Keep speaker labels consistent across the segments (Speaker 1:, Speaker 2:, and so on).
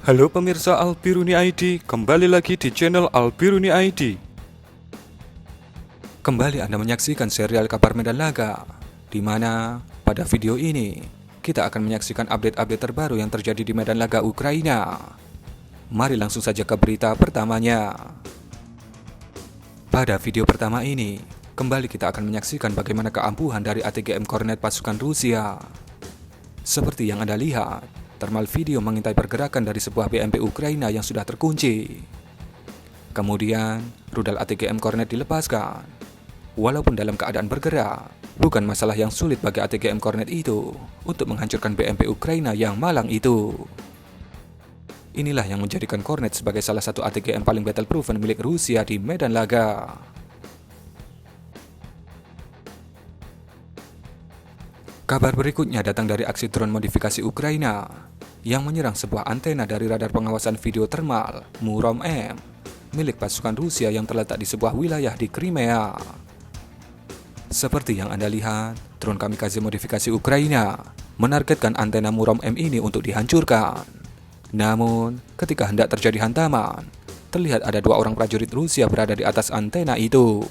Speaker 1: Halo pemirsa Albiruni ID, kembali lagi di channel Albiruni ID. Kembali Anda menyaksikan serial kabar Medan Laga, di mana pada video ini kita akan menyaksikan update-update terbaru yang terjadi di Medan Laga Ukraina. Mari langsung saja ke berita pertamanya. Pada video pertama ini, kembali kita akan menyaksikan bagaimana keampuhan dari ATGM Kornet pasukan Rusia. Seperti yang Anda lihat, thermal video mengintai pergerakan dari sebuah BMP Ukraina yang sudah terkunci. Kemudian, rudal ATGM Kornet dilepaskan. Walaupun dalam keadaan bergerak, bukan masalah yang sulit bagi ATGM Kornet itu untuk menghancurkan BMP Ukraina yang malang itu. Inilah yang menjadikan Kornet sebagai salah satu ATGM paling battle-proven milik Rusia di medan laga. Kabar berikutnya datang dari aksi drone modifikasi Ukraina yang menyerang sebuah antena dari radar pengawasan video thermal Murom-M milik pasukan Rusia yang terletak di sebuah wilayah di Crimea. Seperti yang Anda lihat, drone kamikaze modifikasi Ukraina menargetkan antena Murom-M ini untuk dihancurkan. Namun, ketika hendak terjadi hantaman, terlihat ada dua orang prajurit Rusia berada di atas antena itu.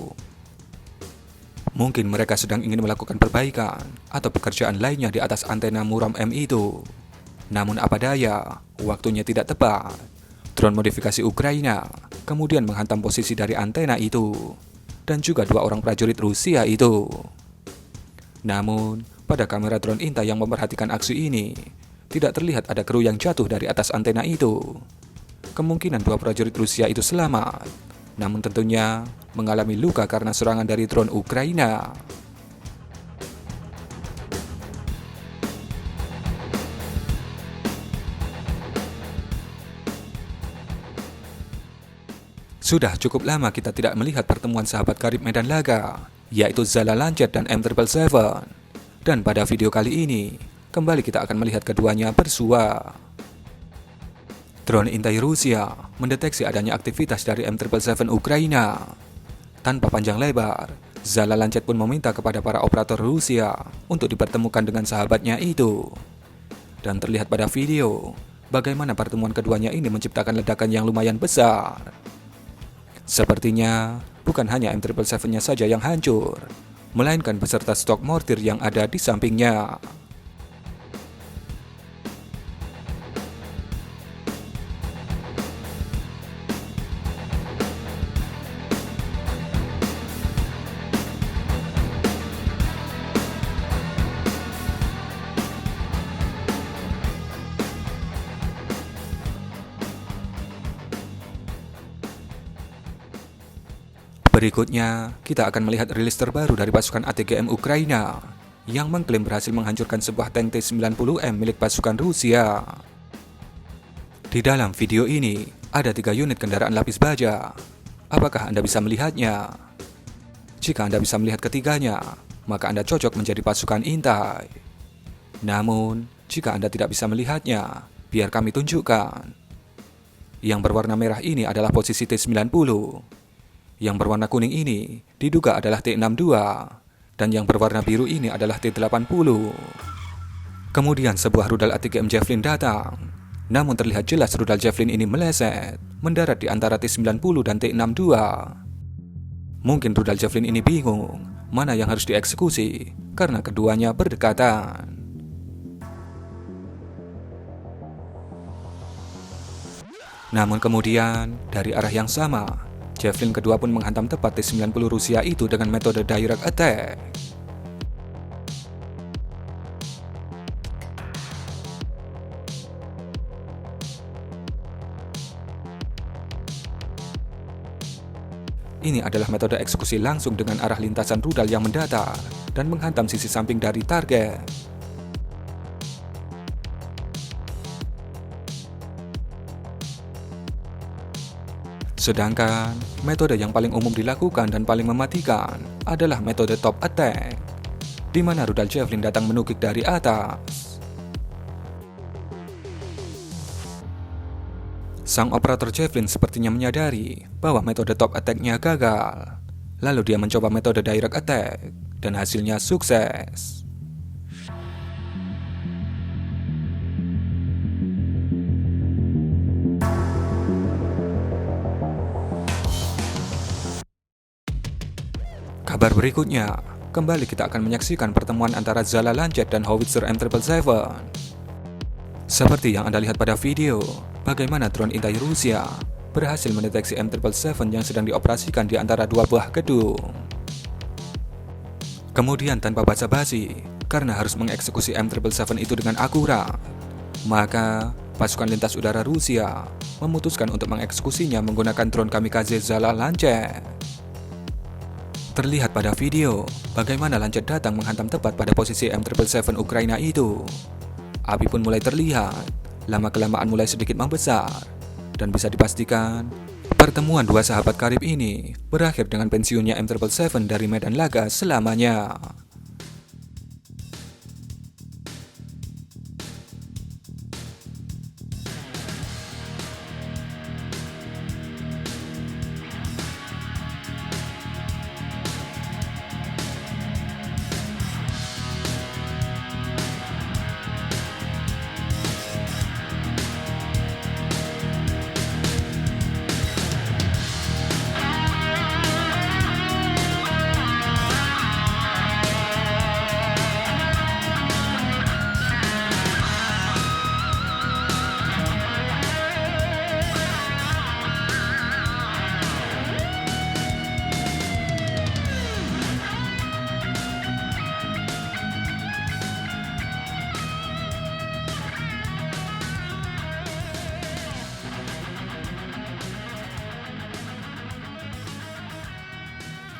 Speaker 1: Mungkin mereka sedang ingin melakukan perbaikan atau pekerjaan lainnya di atas antena Murom-M itu. Namun apa daya, waktunya tidak tepat. Drone modifikasi Ukraina kemudian menghantam posisi dari antena itu dan juga dua orang prajurit Rusia itu. Namun, pada kamera drone intai yang memperhatikan aksi ini, tidak terlihat ada kru yang jatuh dari atas antena itu. Kemungkinan dua prajurit Rusia itu selamat, namun tentunya mengalami luka karena serangan dari drone Ukraina. Sudah cukup lama kita tidak melihat pertemuan sahabat karib medan laga, yaitu Zala Lancet dan M777. Dan pada video kali ini, kembali kita akan melihat keduanya bersua. Drone intai Rusia mendeteksi adanya aktivitas dari M777 Ukraina. Tanpa panjang lebar, Zala Lancet pun meminta kepada para operator Rusia untuk dipertemukan dengan sahabatnya itu. Dan terlihat pada video, bagaimana pertemuan keduanya ini menciptakan ledakan yang lumayan besar. Sepertinya, bukan hanya M777-nya saja yang hancur, melainkan beserta stok mortir yang ada di sampingnya. Berikutnya, kita akan melihat rilis terbaru dari pasukan ATGM Ukraina yang mengklaim berhasil menghancurkan sebuah tank T-90M milik pasukan Rusia. Di dalam video ini, ada 3 unit kendaraan lapis baja. Apakah Anda bisa melihatnya? Jika Anda bisa melihat ketiganya, maka Anda cocok menjadi pasukan intai. Namun, jika Anda tidak bisa melihatnya, biar kami tunjukkan. Yang berwarna merah ini adalah posisi T-90. Yang berwarna kuning ini diduga adalah T-62, dan yang berwarna biru ini adalah T-80. Kemudian sebuah rudal ATGM Javelin datang, namun terlihat jelas rudal Javelin ini meleset, mendarat di antara T-90 dan T-62. Mungkin rudal Javelin ini bingung mana yang harus dieksekusi, karena keduanya berdekatan. Namun kemudian, dari arah yang sama, Javelin kedua pun menghantam tepat T-90 Rusia itu dengan metode direct attack. Ini adalah metode eksekusi langsung dengan arah lintasan rudal yang mendatar dan menghantam sisi samping dari target. Sedangkan, metode yang paling umum dilakukan dan paling mematikan adalah metode top attack, di mana rudal Javelin datang menukik dari atas. Sang operator Javelin sepertinya menyadari bahwa metode top attack-nya gagal. Lalu dia mencoba metode direct attack, dan hasilnya sukses. Kabar berikutnya, kembali kita akan menyaksikan pertemuan antara Zala Lancet dan Howitzer M777. Seperti yang Anda lihat pada video, bagaimana drone intai Rusia berhasil mendeteksi M777 yang sedang dioperasikan di antara dua buah gedung. Kemudian tanpa basa-basi, karena harus mengeksekusi M777 itu dengan akurat, maka pasukan lintas udara Rusia memutuskan untuk mengeksekusinya menggunakan drone kamikaze Zala Lancet. Terlihat pada video bagaimana Lancet datang menghantam tepat pada posisi M777 Ukraina itu. Api pun mulai terlihat, lama-kelamaan mulai sedikit membesar, dan bisa dipastikan pertemuan dua sahabat karib ini berakhir dengan pensiunnya M777 dari medan laga selamanya.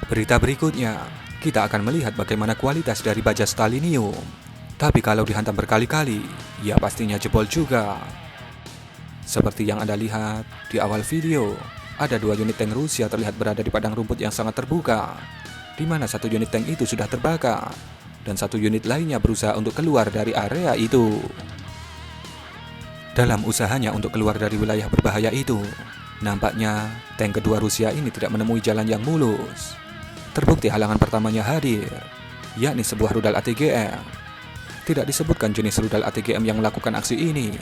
Speaker 1: Berita berikutnya, kita akan melihat bagaimana kualitas dari baja Stalinium. Tapi kalau dihantam berkali-kali, ya pastinya jebol juga. Seperti yang Anda lihat di awal video, ada dua unit tank Rusia terlihat berada di padang rumput yang sangat terbuka, di mana satu unit tank itu sudah terbakar, dan satu unit lainnya berusaha untuk keluar dari area itu. Dalam usahanya untuk keluar dari wilayah berbahaya itu, nampaknya tank kedua Rusia ini tidak menemui jalan yang mulus. Terbukti halangan pertamanya hadir, yakni sebuah rudal ATGM. Tidak disebutkan jenis rudal ATGM yang melakukan aksi ini.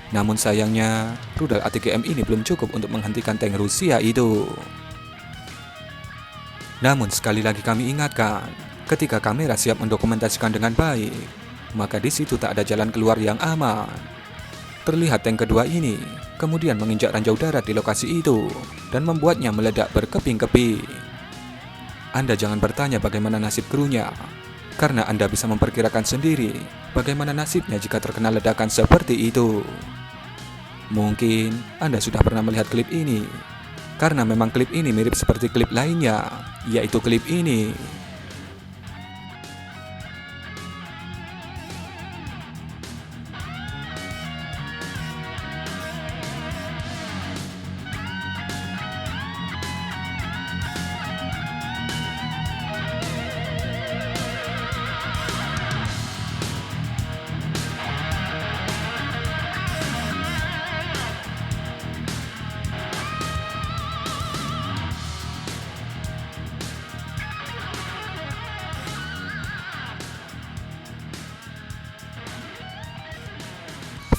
Speaker 1: Namun sayangnya, rudal ATGM ini belum cukup untuk menghentikan tank Rusia itu. Namun sekali lagi kami ingatkan, ketika kamera siap mendokumentasikan dengan baik, maka di situ tak ada jalan keluar yang aman. Terlihat tank kedua ini kemudian menginjak ranjau darat di lokasi itu dan membuatnya meledak berkeping-keping. Anda jangan bertanya bagaimana nasib krunya, karena Anda bisa memperkirakan sendiri bagaimana nasibnya jika terkena ledakan seperti itu. Mungkin Anda sudah pernah melihat klip ini, karena memang klip ini mirip seperti klip lainnya, yaitu klip ini.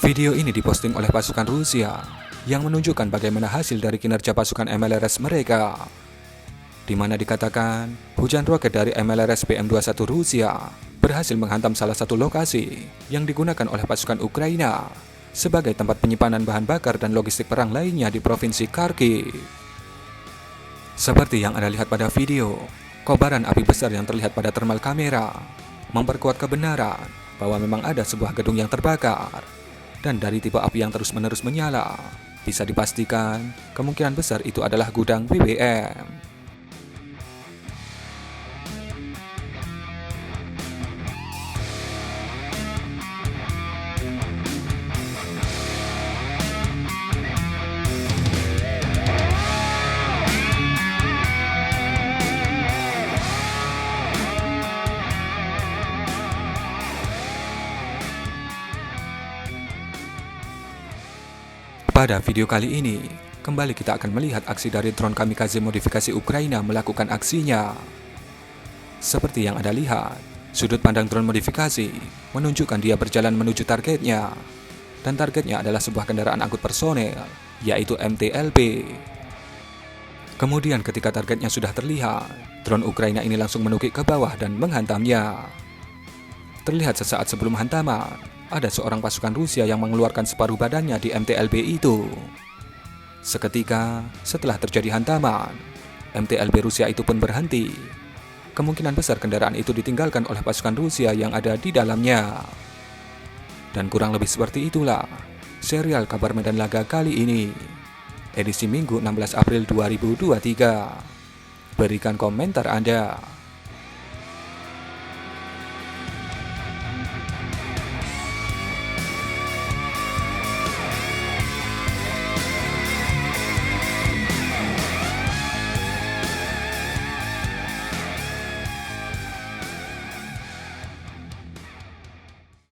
Speaker 1: Video ini diposting oleh pasukan Rusia yang menunjukkan bagaimana hasil dari kinerja pasukan MLRS mereka, di mana dikatakan hujan roket dari MLRS BM-21 Rusia berhasil menghantam salah satu lokasi yang digunakan oleh pasukan Ukraina sebagai tempat penyimpanan bahan bakar dan logistik perang lainnya di provinsi Kharkiv. Seperti yang Anda lihat pada video, kobaran api besar yang terlihat pada thermal kamera memperkuat kebenaran bahwa memang ada sebuah gedung yang terbakar. Dan dari tipe api yang terus-menerus menyala, bisa dipastikan kemungkinan besar itu adalah gudang BBM. Pada video kali ini, kembali kita akan melihat aksi dari drone kamikaze modifikasi Ukraina melakukan aksinya. Seperti yang Anda lihat, sudut pandang drone modifikasi menunjukkan dia berjalan menuju targetnya. Dan targetnya adalah sebuah kendaraan angkut personel, yaitu MTLB. Kemudian ketika targetnya sudah terlihat, drone Ukraina ini langsung menukik ke bawah dan menghantamnya. Terlihat sesaat sebelum hantaman, ada seorang pasukan Rusia yang mengeluarkan separuh badannya di MTLB itu. Seketika setelah terjadi hantaman, MTLB Rusia itu pun berhenti. Kemungkinan besar kendaraan itu ditinggalkan oleh pasukan Rusia yang ada di dalamnya. Dan kurang lebih seperti itulah serial kabar Medan Laga kali ini, edisi Minggu 16 April 2023. Berikan komentar Anda.